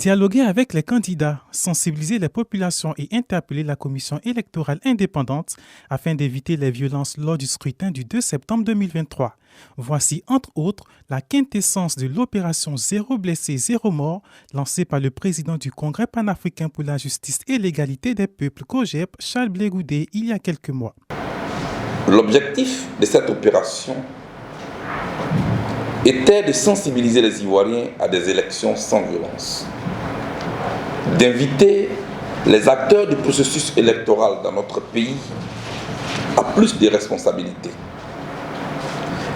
Dialoguer avec les candidats, sensibiliser les populations et interpeller la commission électorale indépendante afin d'éviter les violences lors du scrutin du 2 septembre 2023. Voici entre autres la quintessence de l'opération Zéro blessé, zéro mort lancée par le président du Congrès panafricain pour la justice et l'égalité des peuples, COJEP, Charles Blé Goudé, il y a quelques mois. L'objectif de cette opération était de sensibiliser les Ivoiriens à des élections sans violence, d'inviter les acteurs du processus électoral dans notre pays à plus de responsabilités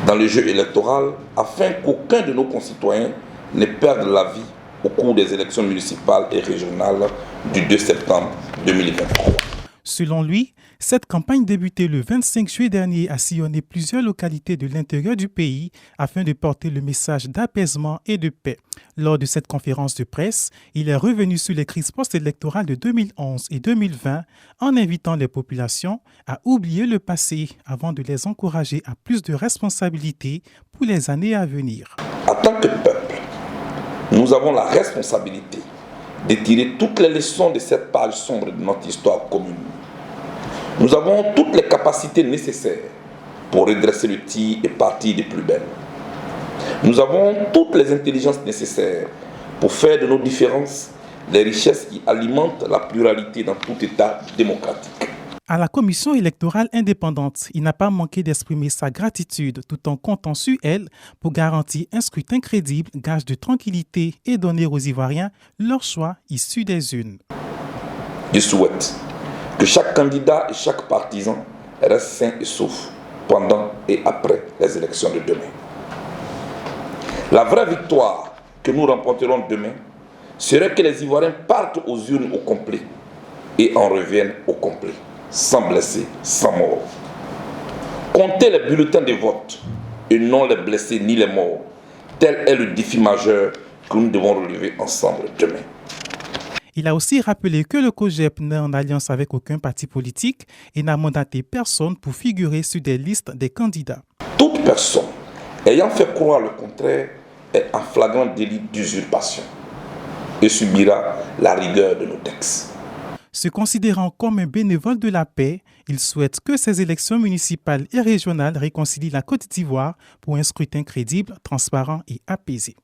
dans le jeu électoral afin qu'aucun de nos concitoyens ne perde la vie au cours des élections municipales et régionales du 2 septembre 2023. Selon lui, cette campagne débutée le 25 juillet dernier a sillonné plusieurs localités de l'intérieur du pays afin de porter le message d'apaisement et de paix. Lors de cette conférence de presse, il est revenu sur les crises post-électorales de 2011 et 2020 en invitant les populations à oublier le passé avant de les encourager à plus de responsabilités pour les années à venir. En tant que peuple, nous avons la responsabilité de tirer toutes les leçons de cette page sombre de notre histoire commune. Nous avons toutes les capacités nécessaires pour redresser le tir et partir de plus belle. Nous avons toutes les intelligences nécessaires pour faire de nos différences les richesses qui alimentent la pluralité dans tout État démocratique. À la commission électorale indépendante, il n'a pas manqué d'exprimer sa gratitude tout en comptant sur elle pour garantir un scrutin crédible, gage de tranquillité et donner aux Ivoiriens leur choix issu des urnes. Je souhaite que chaque candidat et chaque partisan reste sain et sauf pendant et après les élections de demain. La vraie victoire que nous remporterons demain serait que les Ivoiriens partent aux urnes au complet et en reviennent au complet, sans blessés, sans morts. Comptez les bulletins de vote et non les blessés ni les morts. Tel est le défi majeur que nous devons relever ensemble demain. Il a aussi rappelé que le COJEP n'est en alliance avec aucun parti politique et n'a mandaté personne pour figurer sur des listes des candidats. Toute personne ayant fait croire le contraire est en flagrant délit d'usurpation et subira la rigueur de nos textes. Se considérant comme un bénévole de la paix, il souhaite que ces élections municipales et régionales réconcilient la Côte d'Ivoire pour un scrutin crédible, transparent et apaisé.